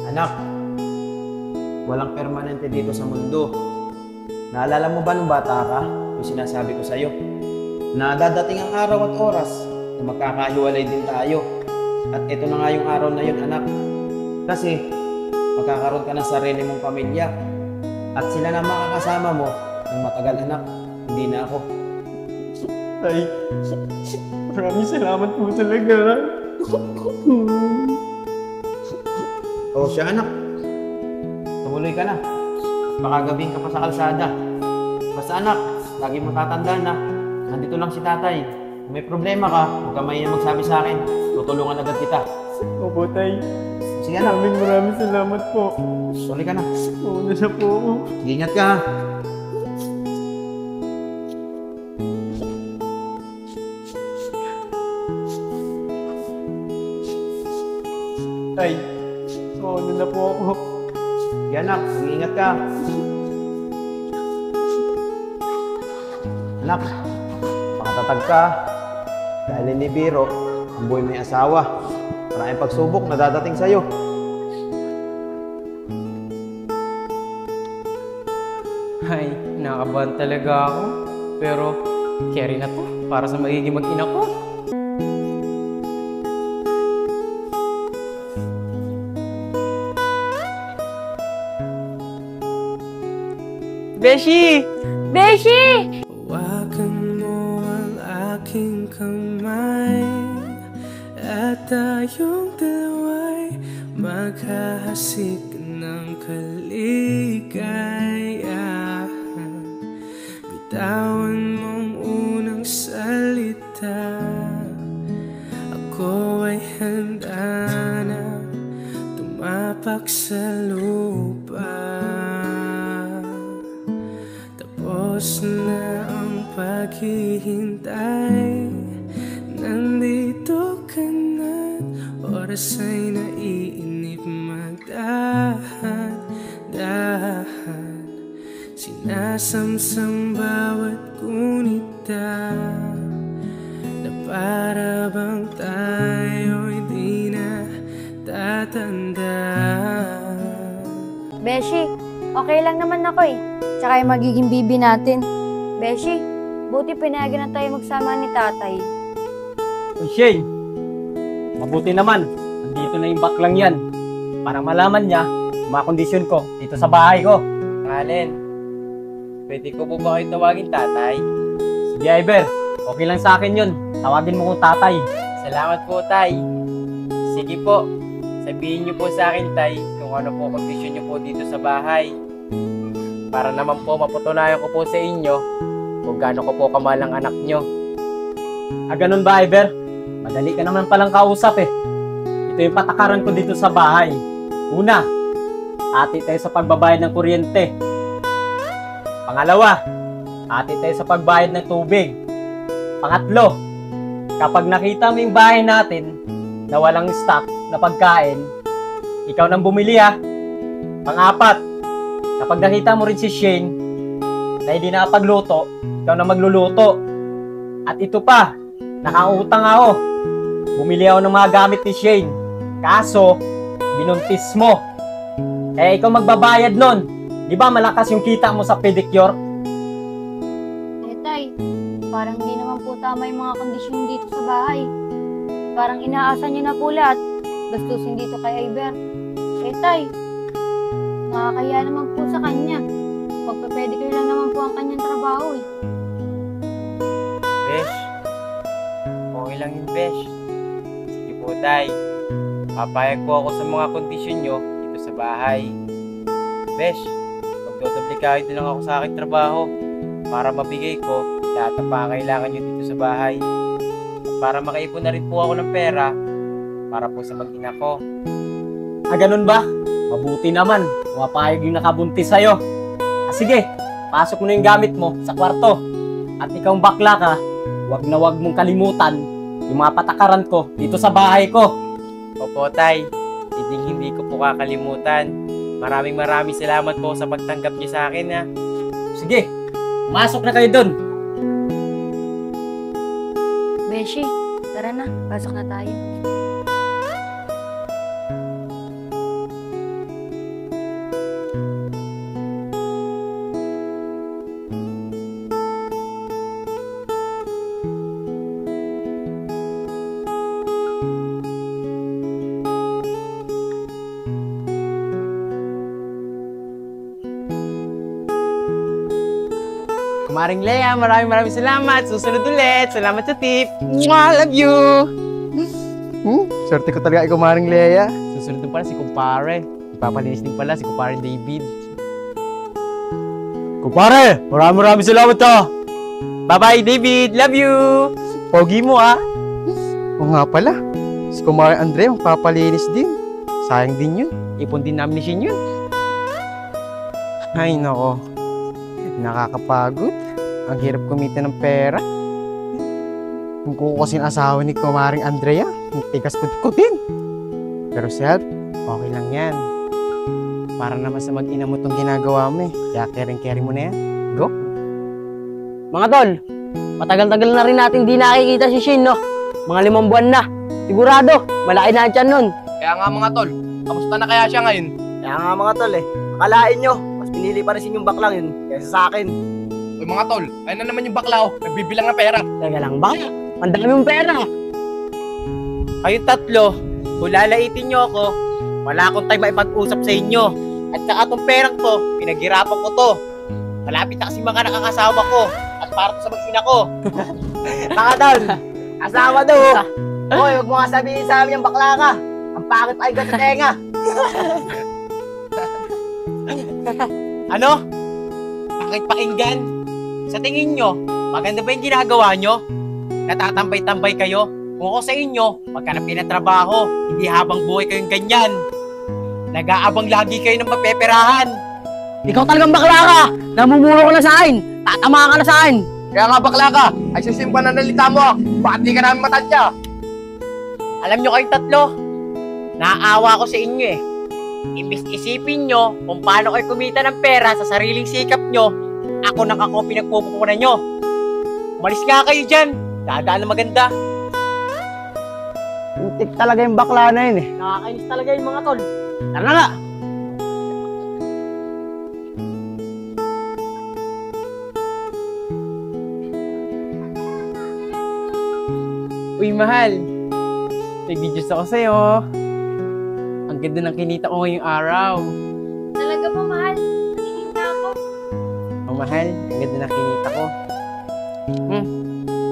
Anak, walang permanente dito sa mundo. Naalala mo ba nung bata ka, yung sinasabi ko sa'yo, na dadating ang araw at oras na magkakahiwalay din tayo. At ito na nga yung araw na yun, anak. Kasi magkakaroon ka ng sarili mong pamilya. At sila na makakasama mo ng matagal, anak. Hindi na ako. Tay, maraming salamat po talaga. O siya, anak. Tumuloy ka na. Baka gabing ka pa sa kalsada. Basta anak, lagi mo tatandaan na nandito lang si tatay. Kung may problema ka, huwag ka mahiya magsabi sa akin. Tutulungan agad kita. Opo, Tay. Sige anak. Maraming salamat po. Tuloy ka na. Una na po ako. Sige, ingat ka ha. Tay, una na po ako. Sige anak, mag-iingat ka. Anak, makatatag ka. Dahil ni Biro, ang buhay may asawa. Maraming pagsubok na dadating sa'yo. Ay, nakakabahan talaga ako. Pero, carry na to para sa magiging mag-ina ko. Beshi! Beshi! Hawakan mo ang aking kamay at tayong dalawa'y maghahasik ng kaligayahan. Bitawan mong unang salita, ako ay handa na tumapak sa lupa. Tapos na ang paghihintay, nandito ka na, oras ay naiinip, magdahan-dahan. Sinasamsam bawat gunita, na para bang tayo'y di na tatanda. Beshi, okay lang naman ako eh. Tsaka yung magiging bibi natin. Beshi, buti pinayagan na tayo magsama ni tatay. Uy, Shane! Mabuti naman. Nandito na yung baklang yan. Para malaman niya mga kondisyon ko dito sa bahay ko. Allen, pwede ko po ba kayo tawagin tatay? Sige, Iber. Okay lang sa akin yun. Tawagin mo kong tatay. Salamat po, tay. Sige po, sabihin niyo po sa akin, tay, kung ano po kondisyon niyo po dito sa bahay. Para naman po mapatunayan ko po sa inyo kung gaano ko po kamahal ang anak niyo. Ganun ba, Iber? Madali ka naman palang kausap eh. Ito yung patakaran ko dito sa bahay. Una, ati tayo sa pagbabayad ng kuryente. Pangalawa, ati tayo sa pagbayad ng tubig. Pangatlo, kapag nakita mo yung bahay natin na walang stock na pagkain, ikaw nang bumili ha. Pangapat, kapag nakita mo rin si Shane na hindi nakapagluto, ikaw na magluluto. At ito pa, nakautang ako. Bumili ako ng mga gamit ni Shane. Kaso, binuntis mo. Eh, ikaw magbabayad nun. Di ba malakas yung kita mo sa pedicure? Eh tay, parang hindi naman po tama yung mga kondisyon dito sa bahay. Parang inaasa niyo na po lahat. Gastusin dito kay Iber. Eh tay, nakakaya naman po sa kanya. Pagpapedicure lang naman po ang kanyang trabaho eh. Besh, okay lang yun, Besh. Sige po, tay. Papayag po ako sa mga kondisyon nyo dito sa bahay. Besh, magdodoble kayo din lang ako sa aking trabaho para mabigay ko lahat ng pangangailangan nyo dito sa bahay. At para makaipon na rin po ako ng pera para po sa mag-ina ko. Ganun ba? Mabuti naman. Mapayag yung nakabuntis sa'yo. Sige, pasok mo na yung gamit mo sa kwarto. At ikaw bakla ka, wag na wag mong kalimutan yung mga patakaran ko dito sa bahay ko. Opo, tay. Hindi ko po kakalimutan. Maraming salamat po sa pagtanggap niyo sa akin, ha. Sige, masok na kayo dun. Beshi, tara na. Pasok na tayo. Kumaring Lea, maraming salamat. Susunod ulit. Salamat sa tip. Mwah, love you. Swerte ko talaga kay Kumaring Lea. Susunod din pala si kumpare. Ipapalinis din pala si kumpare David. Kumpare, maraming salamat ha. Bye-bye, David. Love you. Pogi mo, ah. Oo nga pala. Si Kumare Andre, magpapalinis din. Sayang din yun. Ipon din namin ni Shin yun. Ay, nako. Nakakapagod. Ang hirap kumita ng pera. Kung kukusin asawa ni Kumaring Andrea, ang tigas ko din. Pero Sel, okay lang yan. Para naman sa mag-ina mo itong ginagawa mo eh. Kaya caring mo na yan. Go. Mga tol, matagal-tagal na rin natin di nakikita si Shin, no? Mga 5 buwan na. Sigurado, malaki na ang tiyan nun. Kaya nga mga tol, kamusta na kaya siya ngayon? Kaya nga mga tol akalain nyo, mas pinili pa rin si yung baklang yun kaysa sa akin. Uy mga tol, ayun na naman yung bakla nagbibilang ng pera. Teka lang, bakit? Ang dami mong pera. Kayong tatlo, kung lalaitin nyo ako, wala akong time maipag-usap sa inyo. At saka itong perang to, pinaghirapan ko to. Malapit na kasi mga nakakasawa ko. At para to sa mag-ina ko. Mga tol, asawa daw. Hoy, huwag mo nga sabihin sa amin yung bakla ka. Ang pangit ay sa tenga. Ano? Bakit pakinggan? Sa tingin nyo, maganda ba yung ginagawa nyo? Natatambay-tambay kayo? Kung ako sa inyo, magkanap kayo ng trabaho, hindi habang buhay kayong ganyan. Nag-aabang lagi kayo ng mapeperahan. Ikaw talagang bakla ka. Namumuro ka na sa akin. Tatamaan ka na sa akin. Kaya nga bakla ka, ay susimpa na nalita mo. Bakit di ka namin matansya? Alam nyo kayong tatlo, naaawa ko sa inyo eh. Imbis isipin nyo kung paano kayo kumita ng pera sa sariling sikap nyo, ako nakako pinagpupukunan nyo. Umalis nga kayo dyan, dadaan na maganda. Intik talaga yung bakla na yun eh. Nakakainis talaga yung mga tol. Tara na nga. Uy, mahal. May videos ako sa'yo. Ang ganda ng kinita ko ngayong araw. Talaga ba, mahal? Tingin na ako. Oh, mahal. Ang ganda ng kinita ko.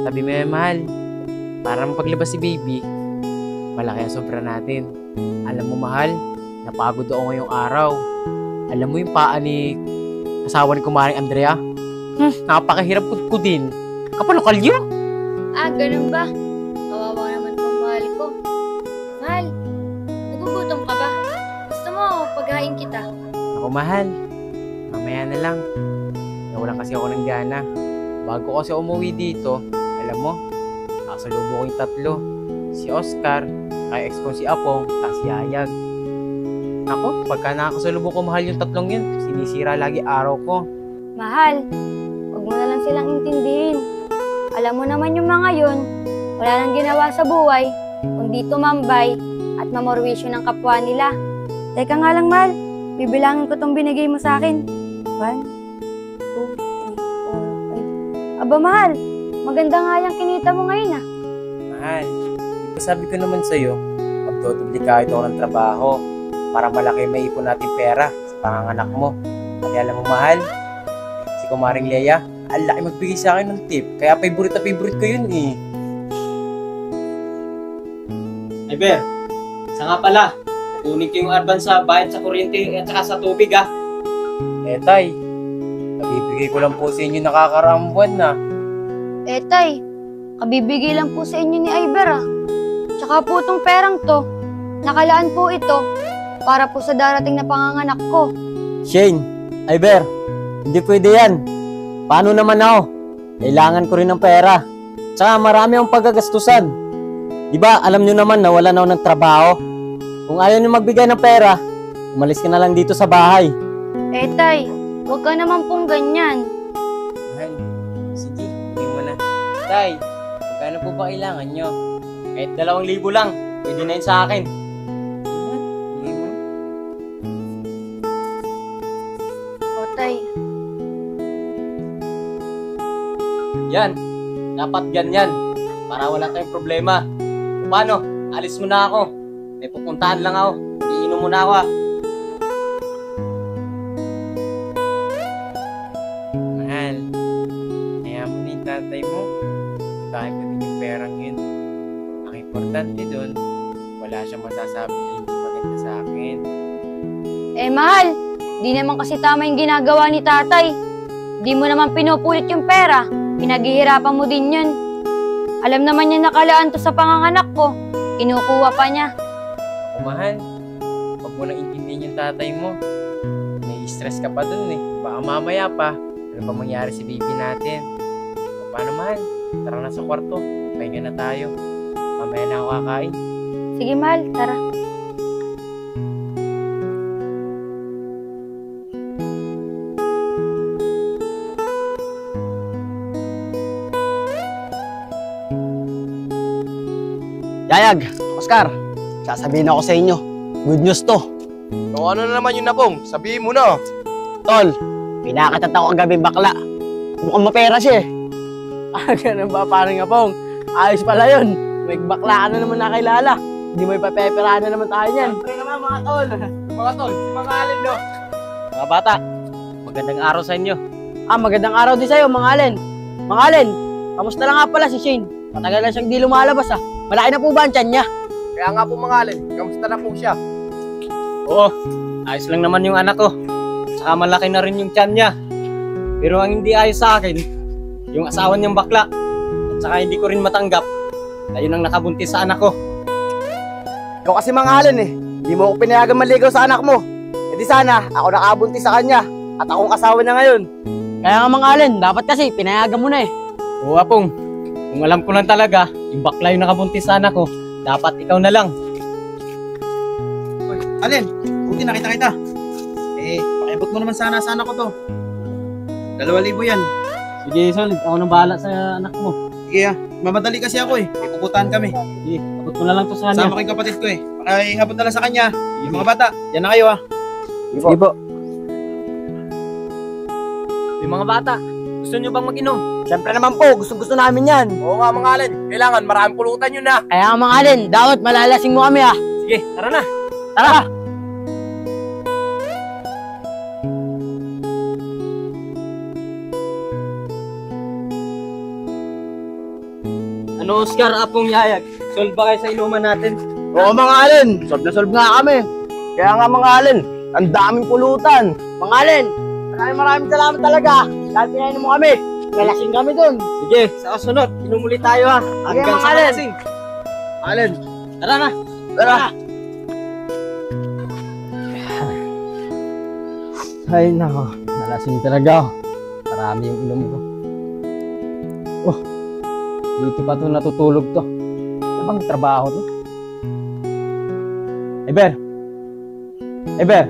Sabi mo yan, mahal. Para mapaglabas si baby, malaki ang sobra natin. Alam mo, mahal, napagod ako ngayong araw. Alam mo yung paa ni asawa ni Kumaring Andrea? Napakahirap kudkudin. Kapano kalyo? Ah, ganun ba? Kawawa naman pang mahal ko. Mahal, nagugutom ka ba? Gusto mo, paghain kita. Ako, mahal. Mamaya na lang. Nawalan kasi ako ng gana. Bago kasi umuwi dito, alam mo, nakasalubo ko yung tatlo. Si Oscar, kay ex ko si Apong, tapos si Yayag. Ako, pagka nakakasalubo ko mahal yung tatlong yun, sinisira lagi araw ko. Mahal, huwag mo na lang silang intindihin. Alam mo naman yung mga yun, wala nang ginawa sa buhay, kundi tumambay at mamorwisyo ng kapwa nila. Teka nga lang, mahal, bibilangin ko tong binigay mo sa akin. 1, 2, 3, 4, 5. Aba, mahal, maganda nga yung kinita mo ngayon ah. Mahal, sabi ko naman sa'yo, magdodublikado ako ng trabaho para malaki may ipon natin pera sa panganganak mo. Kasi alam mo, mahal, si Kumaring Lea, ang laki magbigay sa akin ng tip. Kaya favorite ko yun eh. Ay, Ber, isa nga pala, kunin ko yung advance sa bayad sa kuryente at saka sa tubig ah. Eh, tay, nabibigay ko lang po sa inyo nakakaraang buwan na. Eh, tay, kabibigay lang po sa inyo ni Iber ah. Tsaka po itong perang to, nakalaan po ito para po sa darating na panganganak ko. Shane, ay Ber, hindi pwede yan. Paano naman ako? Kailangan ko rin ng pera. Tsaka marami akong pagagastusan. Diba, alam nyo naman na wala na ako ng trabaho. Kung ayaw nyo magbigay ng pera, umalis ka na lang dito sa bahay. Eh, tay, huwag ka naman pong ganyan. Mahal, sige, hindi mo na. Tay, magkano po ba kailangan nyo? Kahit 2,000 lang, pwede na yun sa akin. Hindi mo. O, tay, Yan, dapat ganyan. Para wala tayong problema. Kung paano, alis mo na ako. May pupuntahan lang ako. Iinom muna ako ah. Mahal, importante doon, wala siyang masasabi hindi maganda sa akin. Eh, mahal, di naman kasi tama yung ginagawa ni tatay. Di mo naman pinupulit yung pera. Pinaghihirapan mo din yun. Alam naman niya nakalaan to sa panganganak ko. Kinukuha pa niya. Ako, mahal, huwag mo nang intindihin yung tatay mo. Nai-stress ka pa dun eh. Baka mamaya pa, ano pa mangyari sa baby natin? O paano, mahal? Tara na sa kwarto. Pahinga na tayo. Mamaya na ako kakain. Sige, mahal, tara. Yayag, Oscar, sasabihin ako sa inyo. Good news to. O ano na naman yun na pong? Sabihin mo na. Tol, pinakatat ako kagabi bakla. Mukhang mapera siya eh. Ganun ba parang apong? Ayos pala yun. May bakla ka na naman nakilala. Hindi mo ipapeperahan na naman tayo niyan. Siyempre naman mga tol. Mga tol, si mga alin no? Mga bata, magandang araw sa inyo. Magandang araw din sa'yo, mga Allen. Mga Allen, kamusta lang nga pala si Shane? Matagal na siyang di lumalabas ah. Malaki na po ba ang tiyan niya? Kaya nga po mga alin, kamusta na po siya? Oo, ayos lang naman yung anak ko. Saka malaki na rin yung tiyan niya. Pero ang hindi ayos sa akin, yung asawa niyang bakla. At saka hindi ko rin matanggap na yun ang nakabuntis sa anak ko. Ikaw kasi mga Allen eh. Hindi mo ako pinayagan maligaw sa anak mo. E di sana, ako nakabuntis sa kanya. At akong asawa niya ngayon. Kaya nga mga Allen, dapat kasi pinayagan mo na eh. Oo, Apong. Kung alam ko lang talaga, yung bakla yung nakabuntis sa anak ko, dapat ikaw na lang. Alin, buti nakita kita. Eh, pakibot mo naman sana sa anak ko to. 2,000 yan. Sige, Sol, ako nang bahala sa anak mo. Sige mamadali kasi ako eh. May pupuntahan kami. Sige, abot mo na lang to sa kanya. Sama ko yung kapatid ko eh. Pakihabot na lang sa kanya. Yung mga bata, yan na kayo ah. Sige po. Yung mga bata, gusto nyo bang mag-inom? Siyempre naman po, gusto namin yan. Oo nga mga alin, kailangan maraming pulutan yun na. Kaya nga mga Allen, dapat malalasing mo kami ah. Sige, tara na. Tara! Ano, Oscar, Apong, Yayag? Solve ba kayo sa inuman natin? Oo mga Allen, solve nga kami. Kaya nga mga Allen, ang daming pulutan. Mga Allen, maraming salamat talaga. Dahil pinainom mo kami, nalasing kami dun. Sige, sa kasunod, inom ulit tayo ha. Hanggang mga sa Allen. malasing. Allen, Tara na. tara. Ay nako, nalasing talaga ako. Marami yung inom ko. Oh, dito pa to natutulog to. Ano bang trabaho to? Eber! Eber!